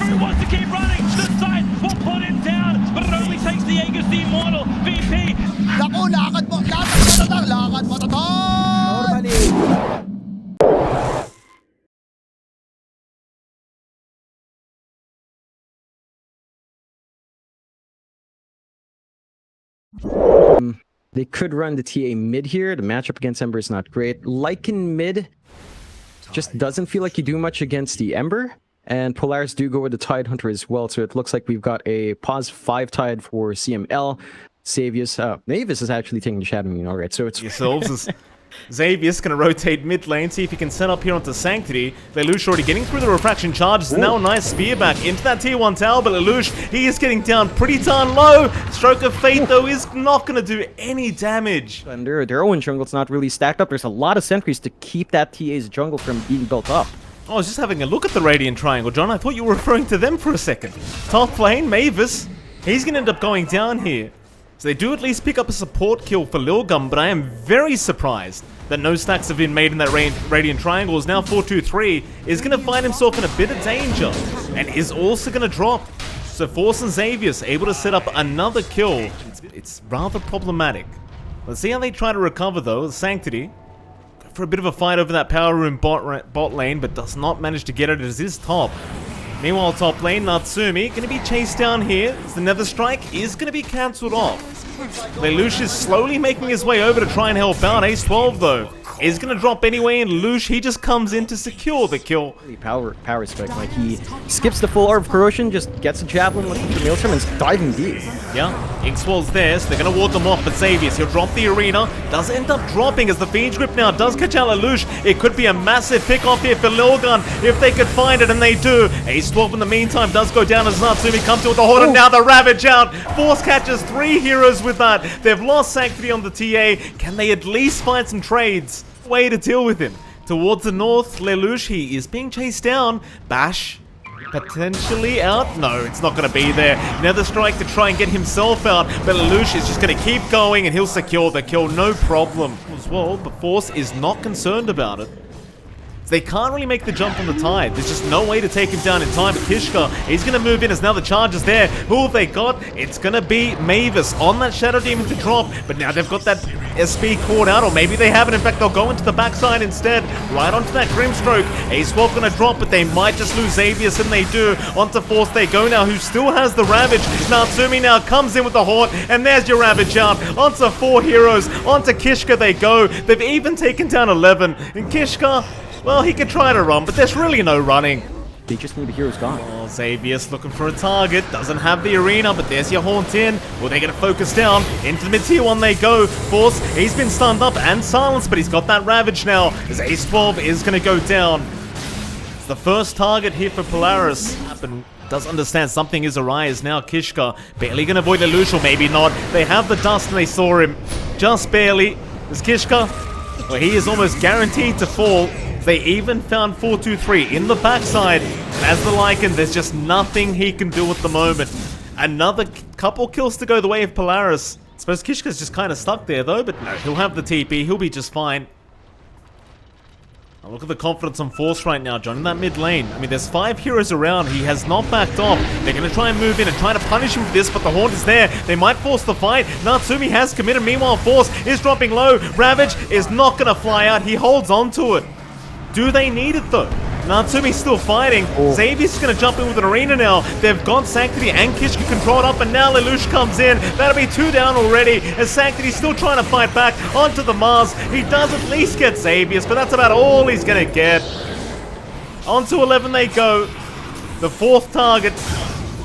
He wants to keep running. The side will put him down, but it only takes the Aegis Immortal. VP. Naku, lakad mo to tol! Normally. They could run the TA mid here. The matchup against Ember is not great. Lycan mid just doesn't feel like you do much against the Ember. And Polaris do go with the Tide Hunter as well. So it looks like we've got a pause 5 Tide for CML. Mavis is actually taking the Shadow Moon, alright. So it's yourselves. Xavier's going to rotate mid lane, see if he can set up here onto Sanctity. Lelouch already getting through the refraction charges. Now a nice spear back into that tier 1 tower, but Lelouch, he is getting down pretty darn low. Stroke of Fate, though, is not going to do any damage. And their own jungle's not really stacked up. There's a lot of sentries to keep that TA's jungle from being built up. I was just having a look at the Radiant Triangle, John. I thought you were referring to them for a second. Top lane, Mavis, he's going to end up going down here. So they do at least pick up a support kill for Lilgun, but I am very surprised that no stacks have been made in that Radiant Triangle. As now 4-2-3 is going to find himself in a bit of danger and is also going to drop. So Force and Xavius able to set up another kill. It's rather problematic. Let's see how they try to recover though. Sanctity go for a bit of a fight over that power room bot lane, but does not manage to get it as his top. Meanwhile, top lane, Natsumi, going to be chased down here. The Nether Strike is going to be cancelled off. Lelouch is slowly making his way over to try and help out. Ace 12, though, is going to drop anyway, and Lelouch, he just comes in to secure the kill. Power spec, like he skips the full Orb of Corrosion, just gets a Javelin looking for Maelstrom and is diving deep. Yeah, Inkswell's there, so they're going to ward them off, but Xavius, he'll drop the arena, does end up dropping as the Fiend's Grip now does catch out Lelouch. It could be a massive pick-off here for Lilgun if they could find it, and they do. Ace 12 in the meantime does go down as Natsumi comes in with the Horde, and now the Ravage out. Force catches 3 heroes with that. They've lost Sanctity on the TA. Can they at least find some trades? Way to deal with him. Towards the north, Lelouch, he is being chased down. Bash potentially out. No, it's not going to be there. Nether Strike to try and get himself out, but Lelouch is just going to keep going and he'll secure the kill, no problem. As well, but Force is not concerned about it. They can't really make the jump on the Tide. There's just no way to take him down in time. Kishka, he's going to move in as now the charge is there. Who have they got? It's going to be Mavis on that Shadow Demon to drop. But now they've got that SP caught out, or maybe they haven't. In fact, they'll go into the backside instead. Right onto that Grimstroke. Ace-12 going to drop, but they might just lose Xavius, and they do. Onto Force they go now, who still has the Ravage. Natsumi now comes in with the Horde, and there's your Ravage out. Onto 4 heroes. Onto Kishka they go. They've even taken down 11. And Kishka, well, he could try to run, but there's really no running. They just need the heroes gone. Oh, Xavius looking for a target. Doesn't have the arena, but there's your Haunt in. Well, they're going to focus down. Into the mid-tier 1 they go. Force, he's been stunned up and silenced, but he's got that Ravage now. As Ace 12 is going to go down. It's the first target here for Polaris. But does understand something is awry as now Kishka barely going to avoid Lelouch, or maybe not. They have the dust and they saw him. Just barely. As Kishka, well, he is almost guaranteed to fall. They even found 4-2-3 in the backside. And as the Lycan, there's just nothing he can do at the moment. Another couple kills to go the way of Polaris. I suppose Kishka's just kind of stuck there though, but no, he'll have the TP. He'll be just fine. Now look at the confidence on Force right now, John, in that mid lane. I mean, there's 5 heroes around. He has not backed off. They're going to try and move in and try to punish him for this, but the Haunt is there. They might force the fight. Natsumi has committed. Meanwhile, Force is dropping low. Ravage is not going to fly out. He holds on to it. Do they need it though? Natsumi's still fighting. Xavier's going to jump in with an arena now. They've got Sanctity and Kishka controlled up, and now Lelouch comes in. That'll be 2 down already, as Sanctity's still trying to fight back onto the Mars. He does at least get Xavius, but that's about all he's going to get. Onto 11 they go. The 4th target.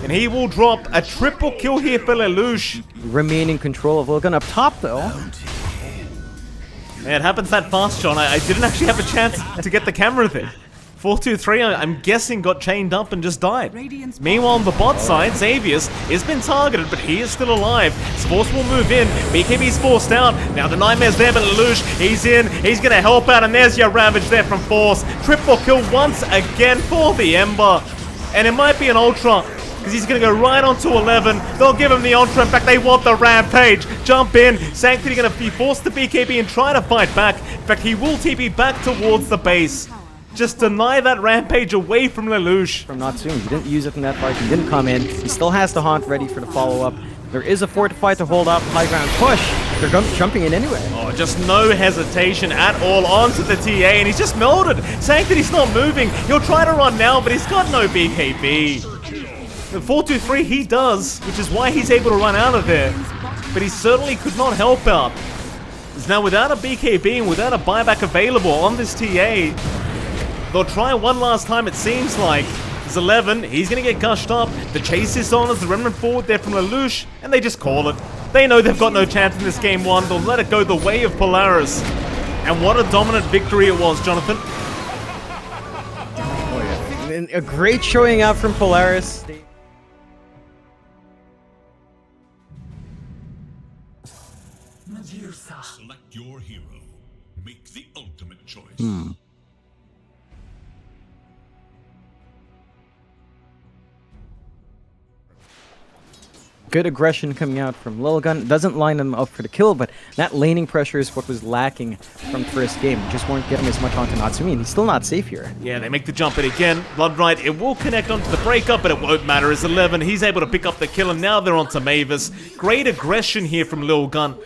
And he will drop a triple kill here for Lelouch. Remaining control of Lilgun up top though. Yeah, it happens that fast, John. I didn't actually have a chance to get the camera there. 4-2-3, I'm guessing, got chained up and just died. Meanwhile, on the bot side, Xavius has been targeted, but he is still alive. Force will move in. BKB's forced out. Now the Nightmare's there, but Lelouch, he's in. He's going to help out, and there's your Ravage there from Force. Triple kill once again for the Ember. And it might be an Ultra, because he's going to go right onto 11. They'll give him the Ultra. In fact, they want the Rampage. Jump in. Sanctity going to be forced to BKB and try to fight back. In fact, he will TP back towards the base. just deny that rampage away from Lelouch. From Natsumi, he didn't use it in that fight, he didn't come in. He still has the Haunt ready for the follow-up. There is a fortified to hold up, high ground push. They're jumping in anyway. Oh, just no hesitation at all onto the TA, and he's just melted. Sanctity's not moving. He'll try to run now, but he's got no BKB. The 4-2-3 he does, which is why he's able to run out of there. But he certainly could not help out. Now, without a BKB and without a buyback available on this TA, they'll try one last time, it seems like. There's 11, he's going to get gushed up. The chase is on as the remnant forward there from Lelouch, and they just call it. They know they've got no chance in this game one. They'll let it go the way of Polaris. And what a dominant victory it was, Jonathan. Oh yeah, and a great showing out from Polaris. Select your hero. Make the ultimate choice. Good aggression coming out from Lilgun. Doesn't line them up for the kill, but that laning pressure is what was lacking from first game. Just weren't getting as much onto Natsumi, and he's still not safe here. Yeah, they make the jump in again. Bloodright, it will connect onto the breakup, but it won't matter. It's 11. He's able to pick up the kill, and now they're onto Mavis. Great aggression here from Lilgun.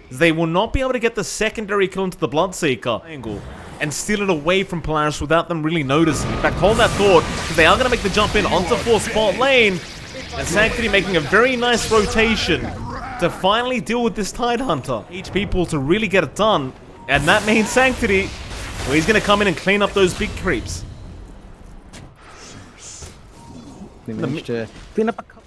They will not be able to get the secondary kill into the Bloodseeker angle and steal it away from Polaris without them really noticing. In fact, hold that thought, because they are going to make the jump in onto 4 spot lane. And Sanctity making a very nice rotation to finally deal with this Tidehunter. Each people to really get it done. And that means Sanctity, well, he's going to come in and clean up those big creeps. They managed to clean up a couple.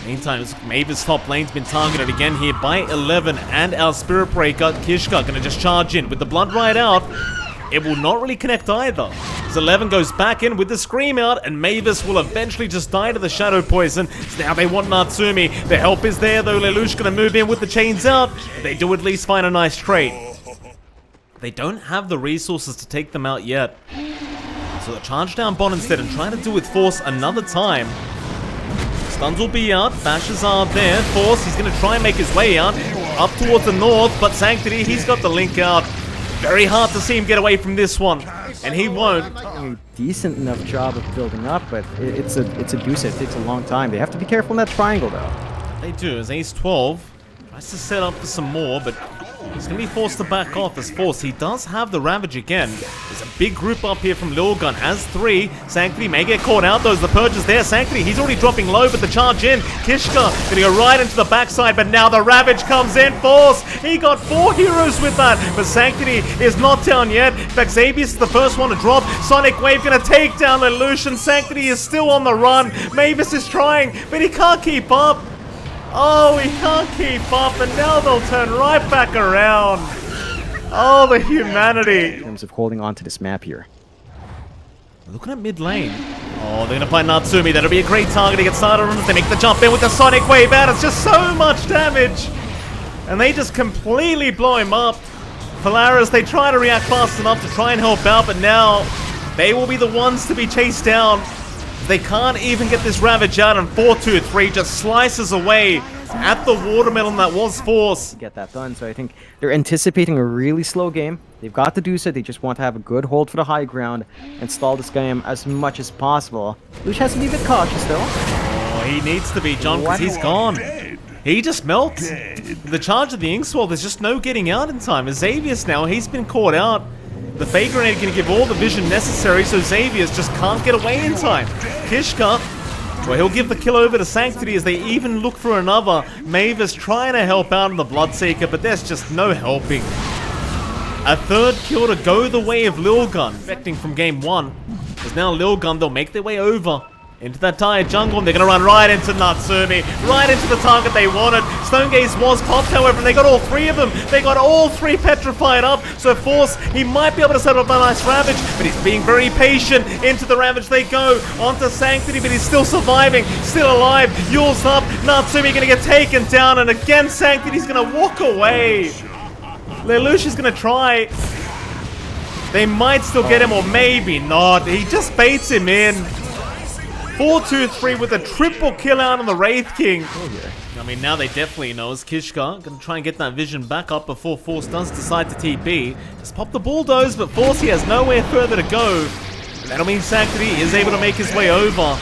Meantime, Mavis top lane's been targeted again here by 11 and our Spirit Breaker. Kishka going to just charge in with the Blood Ride out. It will not really connect either. So 11 goes back in with the Scream out, and Mavis will eventually just die to the Shadow Poison. So now they want Natsumi. The help is there, though. Lelouch going to move in with the chains out. They do at least find a nice trade. They don't have the resources to take them out yet. So they'll charge down bot instead and try to do with Force another time. Stuns will be out, bashes are there. Force, he's going to try and make his way out. Up towards the north, but Sanctity, he's got the link out. Very hard to see him get away from this one, and he won't. A decent enough job of building up, but it's a deuce. It takes a long time. They have to be careful in that triangle, though. They do, as Ace 12 tries to set up for some more, but he's going to be forced to back off as Force. He does have the Ravage again. There's a big group up here from Lilgun as 3. Sanctity may get caught out, though, as the Purge is there. Sanctity, he's already dropping low, but the charge in. Kishka going to go right into the backside, but now the Ravage comes in. Force, he got 4 heroes with that, but Sanctity is not down yet. In fact, Xavius is the first one to drop. Sonic Wave going to take down Lelouch, and Sanctity is still on the run. Mavis is trying, but he can't keep up. Oh, he can't keep up, and now they'll turn right back around. Oh, the humanity. In terms of holding on to this map here. Looking at mid lane. Oh, they're going to find Natsumi. That'll be a great target to get started on. They make the jump in with the Sonic Wave out. It's just so much damage. And they just completely blow him up. Polaris, they try to react fast enough to try and help out, but now they will be the ones to be chased down. They can't even get this Ravage out, and 4-2-3 just slices away at the watermelon that was Force. Get that done, so I think they're anticipating a really slow game. They've got to do so. They just want to have a good hold for the high ground and stall this game as much as possible. Luch has to be a bit cautious, though. Oh, he needs to be, John, because he's gone. He just melts. The charge of the Inkswell, there's just no getting out in time. Xavius now, he's been caught out. The Fake Grenade can give all the vision necessary, so Xavius just can't get away in time. Kishka, well, he'll give the kill over to Sanctity as they even look for another. Mavis trying to help out in the Bloodseeker, but there's just no helping. A third kill to go the way of Lilgun, expecting from game 1. Because now Lilgun, they'll make their way over into that dire jungle, and they're going to run right into Natsumi, right into the target they wanted. Stonegaze was popped, however, and they got all 3 of them. They got all 3 petrified up, so Force, he might be able to set up a nice Ravage, but he's being very patient. Into the Ravage they go, onto Sanctity, but he's still surviving, still alive. Yule's up, Natsumi going to get taken down, and again Sanctity's going to walk away. Lelouch is going to try. They might still get him, or maybe not. He just baits him in. 4-2-3 with a triple kill out on the Wraith King. I mean, now they definitely know as Kishka gonna try and get that vision back up before Force does decide to TP. Just pop the bulldoze, but Force he has nowhere further to go. That'll mean Sanctity is able to make his way over.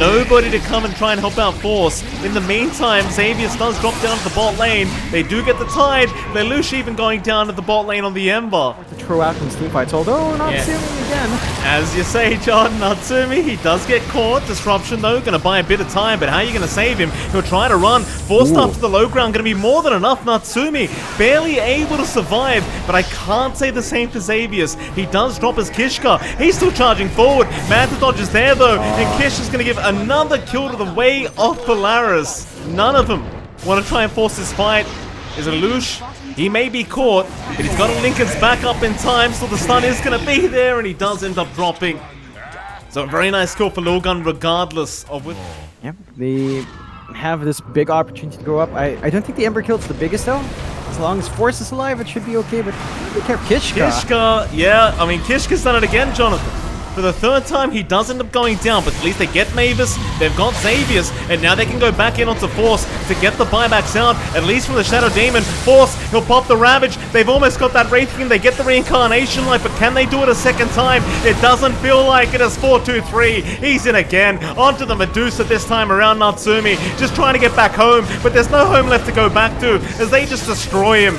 Nobody to come and try and help out Force. In the meantime, Xavius does drop down to the bot lane. They do get the tide. Lelouch even going down to the bot lane on the Ember. To throw out from team fights, although Natsumi again. As you say, John, Natsumi, he does get caught. Disruption, though, going to buy a bit of time, but how are you going to save him? He'll try to run. Forced up to the low ground, going to be more than enough. Natsumi barely able to survive, but I can't say the same for Xavius. He does drop his Kishka. He's still charging forward. Manta Dodge is there, though, and Kish is going to give another kill to the way of Polaris. None of them want to try and force this fight. Is Lelouch? He may be caught, but he's got to link his back up in time, so the stun is going to be there, and he does end up dropping. So a very nice kill for Lilgun, regardless of what. Yeah, they have this big opportunity to go up. I don't think the Ember kill's the biggest though. As long as Force is alive, it should be okay, but be careful. Kishka. Kishka, yeah, I mean, Kishka's done it again, Jonathan. For the third time, he does end up going down, but at least they get Mavis, they've got Xavius, and now they can go back in onto Force to get the buybacks out, at least from the Shadow Demon. Force, he'll pop the Ravage. They've almost got that Wraith King, they get the Reincarnation Life, but can they do it a second time? It doesn't feel like it as 4-2-3. He's in again, onto the Medusa this time around. Natsumi, just trying to get back home, but there's no home left to go back to, as they just destroy him.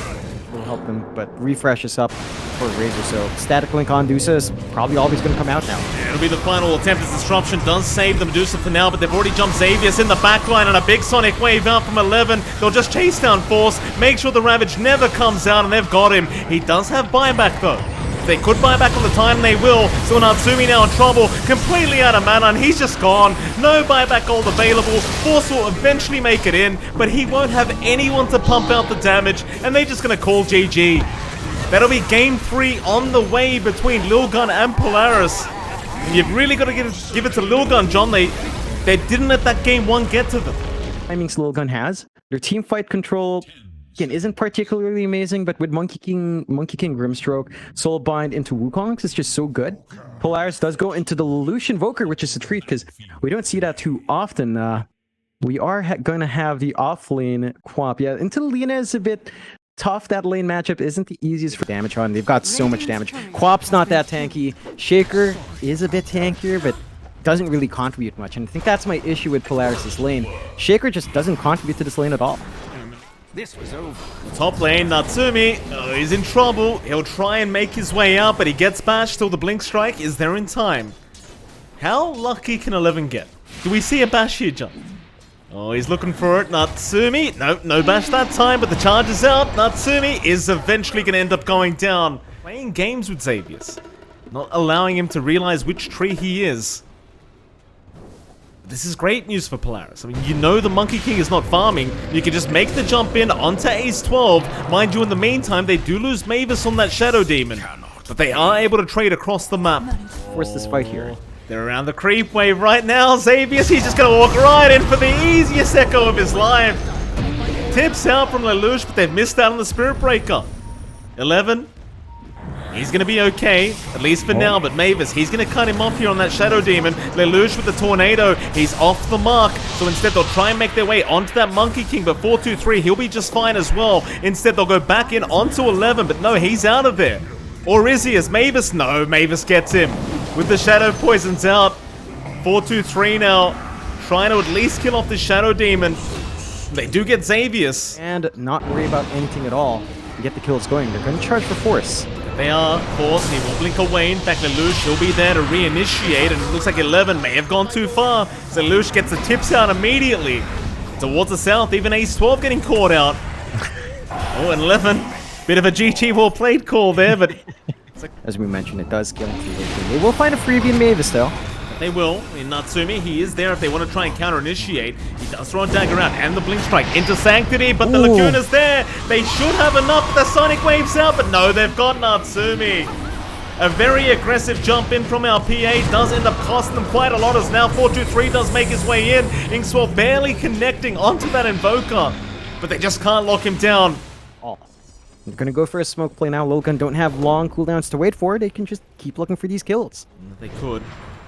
Will help them, but refresh us up for Razor, so Static Link on Medusa is probably always going to come out now. Yeah, it'll be the final attempt as Disruption does save the Medusa for now, but they've already jumped Xavius in the backline and a big Sonic Wave out from 11. They'll just chase down Force, make sure the Ravage never comes out, and they've got him. He does have buyback though. If they could buy back on the time, they will. So Natsumi now in trouble, completely out of mana, and he's just gone. No buyback gold available. Force will eventually make it in, but he won't have anyone to pump out the damage, and they're just going to call GG. That'll be game 3 on the way between Lilgun and Polaris. And you've really got to give it to Lilgun, John. They didn't let that game 1 get to them. Timings Lilgun has. Their team fight control, again, isn't particularly amazing, but with Monkey King Grimstroke, Soulbind into Wukong's, it's just so good. Polaris does go into the Lelouch Invoker, which is a treat, because we don't see that too often. We are going to have the off-lane Quap. Yeah, into Lina is a bit tough. That lane matchup isn't the easiest for damage on. They've got so much damage. Quap's not that tanky. Shaker is a bit tankier, but doesn't really contribute much. And I think that's my issue with Polaris' lane. Shaker just doesn't contribute to this lane at all. This was over. Top lane, Natsumi, he's in trouble. He'll try and make his way out, but he gets bashed. Still the Blink Strike is there in time. How lucky can 11 get? Do we see a bash here, John? Oh, he's looking for it. Natsumi. No bash that time, but the charge is out. Natsumi is eventually going to end up going down. Playing games with Xavius. Not allowing him to realize which tree he is. This is great news for Polaris. I mean, you know the Monkey King is not farming. You can just make the jump in onto Ace 12. Mind you, in the meantime, they do lose Mavis on that Shadow Demon. But they are able to trade across the map. Force this fight here. They're around the creep wave right now. Xavius, he's just going to walk right in for the easiest echo of his life. Tips out from Lelouch, but they've missed out on the Spirit Breaker. 11. He's going to be okay, at least for now, but Mavis, he's going to cut him off here on that Shadow Demon. Lelouch with the Tornado, he's off the mark. So instead, they'll try and make their way onto that Monkey King, but 4-2-3, he'll be just fine as well. Instead, they'll go back in onto 11, but no, he's out of there. Or is he as Mavis? No, Mavis gets him. With the Shadow Poisons out. 4-2-3 now, trying to at least kill off the Shadow Demon. They do get Xavius. And not worry about anything at all to get the kills going. They're going to charge for Force. They are, Force, he will blink away. In fact, Lelouch, he'll be there to reinitiate, and it looks like 11 may have gone too far. So Lelouch gets the tips out immediately. Towards the south, even Ace 12 getting caught out. Oh, and 11. Bit of a GG well played call there, but... As we mentioned, it does kill him too late. They will find a freebie in Mavis, though. They will. In Natsumi, he is there if they want to try and counter-initiate. He does throw a dagger out and the Blink Strike into Sanctity, but the Laguna's there. They should have enough. The Sonic Wave's out, but no, they've got Natsumi. A very aggressive jump in from our PA does end up costing them quite a lot, as now 4-2-3 does make his way in. Inkswell barely connecting onto that Invoker, but they just can't lock him down. They're going to go for a smoke play now. Lilgun don't have long cooldowns to wait for. They can just keep looking for these kills. They could.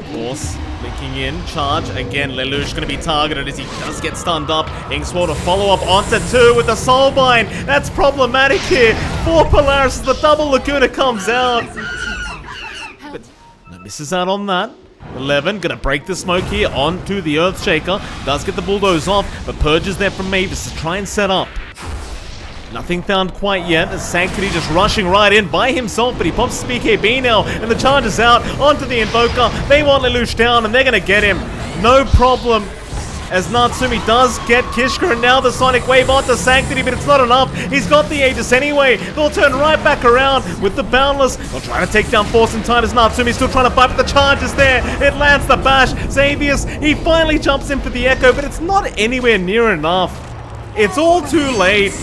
Force linking in, charge again. Lelouch going to be targeted as he does get stunned up. Inksport to follow up onto 2 with the Soulbind. That's problematic here for Polaris as the double Laguna comes out. But no misses out on that. 11 gonna break the smoke here onto the Earthshaker. Does get the bulldoze off, but Purge is there from Mavis to try and set up. Nothing found quite yet as Sanctity just rushing right in by himself, but he pops BKB now, and the charge is out onto the Invoker. They want Lelouch down, and they're gonna get him. No problem, as Natsumi does get Kishka, and now the Sonic Wave onto Sanctity, but it's not enough. He's got the Aegis anyway. They'll turn right back around with the Boundless. They'll try to take down Force in time as Natsumi's still trying to fight, but the charge is there. It lands the bash. Xavius, he finally jumps in for the Echo, but it's not anywhere near enough. It's all too late.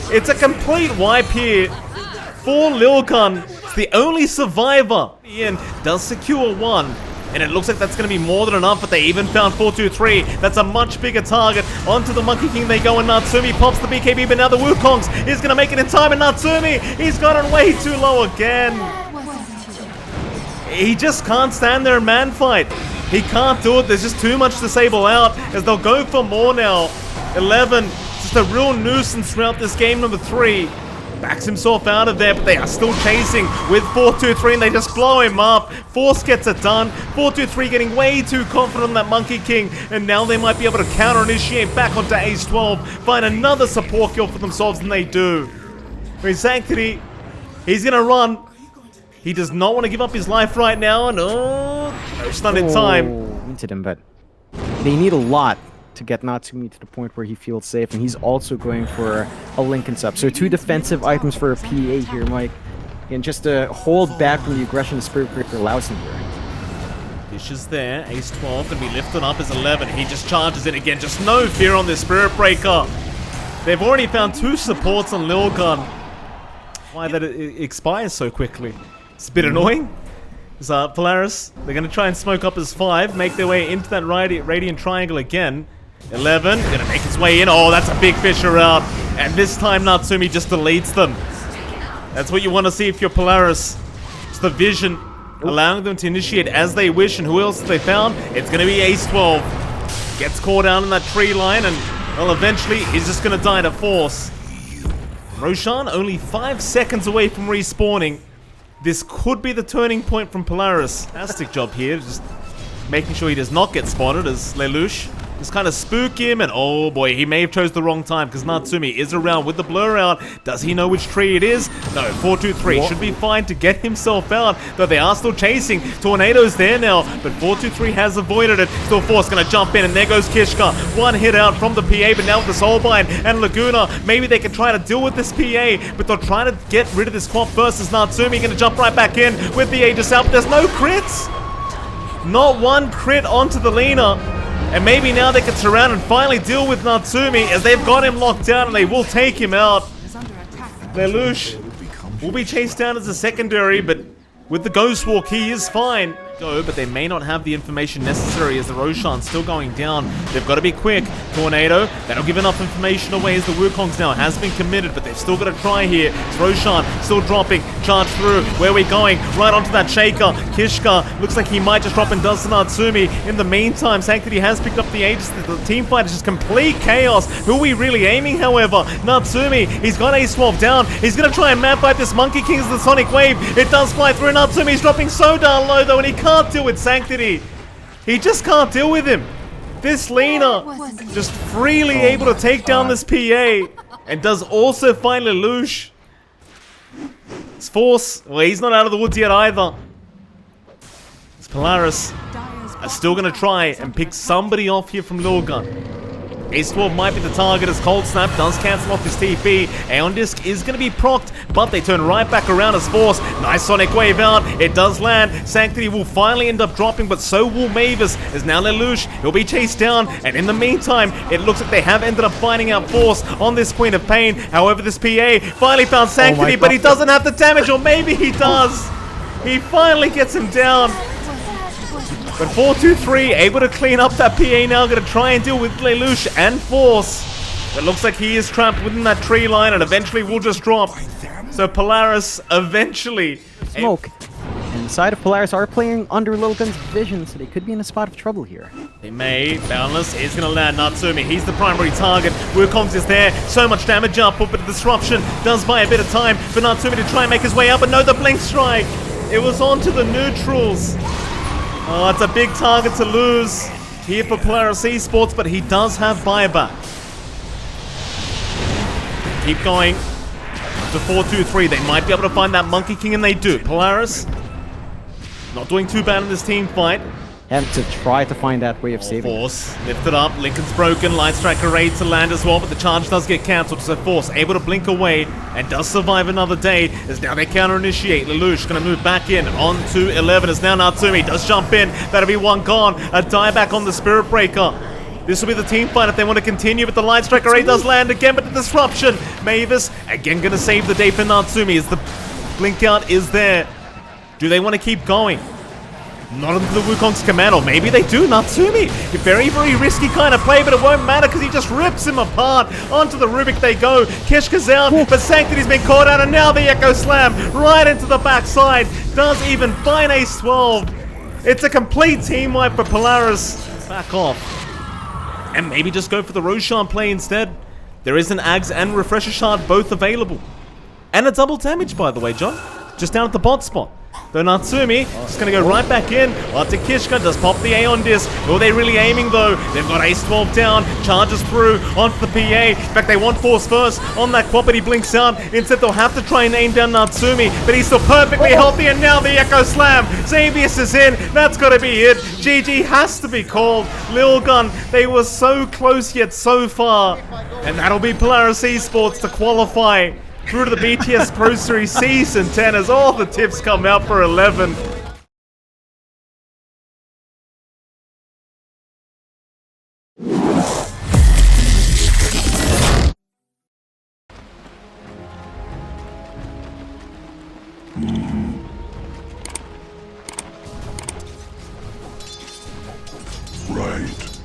It's a complete wipe here for Lilgun. It's the only survivor. Ian does secure 1. And it looks like that's going to be more than enough, but they even found 423. That's a much bigger target. Onto the Monkey King they go, and Natsumi pops the BKB, but now the Wukongs is going to make it in time, and Natsumi, he's got it way too low again. He just can't stand there and man fight. He can't do it. There's just too much disable out, as they'll go for more now. 11, just a real nuisance throughout this game number 3. Backs himself out of there, but they are still chasing with 423, and they just blow him up. Force gets it done. 423 getting way too confident on that Monkey King, and now they might be able to counter-initiate back onto Ace 12, find another support kill for themselves, and they do. With Sanctity, he's gonna run. He does not want to give up his life right now, and no stun in time. Into them, but they need a lot to get Natsumi to the point where he feels safe, and he's also going for a Lincoln sub. So 2 defensive items for a PA here, Mike, and just to hold back from the aggression the Spirit Breaker allows him here. Fish is there. Ace 12 going to be lifted up as 11. He just charges in again. Just no fear on this Spirit Breaker. They've already found 2 supports on Lilgun. Why that it expires so quickly? It's a bit annoying. So Polaris, they're going to try and smoke up as 5, make their way into that Radiant Triangle again. 11, going to make his way in. Oh, that's a big Fisher out. And this time Natsumi just deletes them. That's what you want to see if you're Polaris. It's the vision, allowing them to initiate as they wish. And who else have they found? It's going to be Ace 12. Gets caught down in that tree line, and, well, eventually he's just going to die to Force. Roshan only 5 seconds away from respawning. This could be the turning point from Polaris. Fantastic job here, just making sure he does not get spotted as Lelouch just kind of spook him, and oh boy, he may have chose the wrong time because Natsumi is around with the blur out. Does he know which tree it is? No, 423 should be fine to get himself out, though they are still chasing. Tornado's there now, but 423 has avoided it. Still Force gonna jump in, and there goes Kishka. 1 hit out from the PA, but now with the Soulbind and Laguna, maybe they can try to deal with this PA, but they'll try to get rid of this quad first as Natsumi gonna jump right back in with the Aegis out. There's no crits! Not 1 crit onto the Lina. And maybe now they can surround and finally deal with Natsumi, as they've got him locked down and they will take him out. Lelouch will be chased down as a secondary, but with the Ghost Walk he is fine. But they may not have the information necessary as the Roshan's still going down. They've got to be quick. Tornado, that'll give enough information away as the Wukongs now has been committed, but they've still got to try here. It's Roshan still dropping, charge through. Where are we going? Right onto that Shaker. Kishka looks like he might just drop and does to Natsumi. In the meantime, Sanctity has picked up the Aegis. The team fight is just complete chaos. Who are we really aiming, however? Natsumi, he's got Ace 12 down. He's going to try and map fight this Monkey King as the Sonic Wave. It does fly through. Natsumi's dropping so darn low though, and he can't deal with Sanctity. He just can't deal with him. This Lina just freely able to take down this PA, and does also find Lelouch. It's Force. Well, he's not out of the woods yet either. It's Polaris are still going to try and pick somebody off here from Lilgun. Ace 12 might be the target as Cold Snap does cancel off his TP. Aeon Disc is going to be procced, but they turn right back around as Force. Nice Sonic Wave out. It does land. Sanctity will finally end up dropping, but so will Mavis, as now Lelouch. He'll be chased down, and in the meantime, it looks like they have ended up finding out Force on this Queen of Pain. However, this PA finally found Sanctity, but he doesn't have the damage, or maybe he does. He finally gets him down. But 423 able to clean up that PA now, going to try and deal with Lelouch and Force. It looks like he is trapped within that tree line and eventually will just drop. So Polaris eventually... Smoke. And the side of Polaris are playing under Lilgun's vision, so they could be in a spot of trouble here. They may. Boundless is going to land Natsumi. He's the primary target. Wukong's is there. So much damage output, but the disruption does buy a bit of time for Natsumi to try and make his way up. But no, the blink strike. It was onto the neutrals. Oh, it's a big target to lose here for Polaris Esports, but he does have buyback. Keep going to 4-2-3. They might be able to find that Monkey King, and they do. Polaris not doing too bad in this team fight. Have to try to find that way of saving. Force lifted up. Lincoln's broken. Light Striker raid to land as well, but the charge does get cancelled. So Force able to blink away and does survive another day. As now they counter initiate. Lelouch going to move back in onto 11. As now Natsumi does jump in. That'll be one gone. A dieback on the Spirit Breaker. This will be the team fight if they want to continue, but the Light Striker raid does land again, but the disruption. Mavis again going to save the day for Natsumi as the blink out is there. Do they want to keep going? Not into the Wukong's command, or maybe they do. Natsumi, a very, very risky kind of play, but it won't matter because he just rips him apart. Onto the Rubik they go. Kishka's out, but Sanctity's been caught out, and now the Echo Slam right into the backside. Does even find Ace 12. It's a complete team wipe for Polaris. Back off. And maybe just go for the Roshan play instead. There is an Ags and Refresher Shard both available. And a double damage, by the way, John. Just down at the bot spot. Though Natsumi just going to go right back in. Onto Kishka, does pop the Aeon Disc. Who are they really aiming though? They've got Ace 12 down, charges through onto the PA. In fact, they want Force first on that quad, but he blinks out. Instead, they'll have to try and aim down Natsumi, but he's still perfectly healthy, and now the Echo Slam. Xavius is in. That's got to be it. GG has to be called. Lilgun, they were so close yet so far. And that'll be Polaris Esports to qualify through to the BTS Pro Series Season 10 as all the tips come out for 11. Right.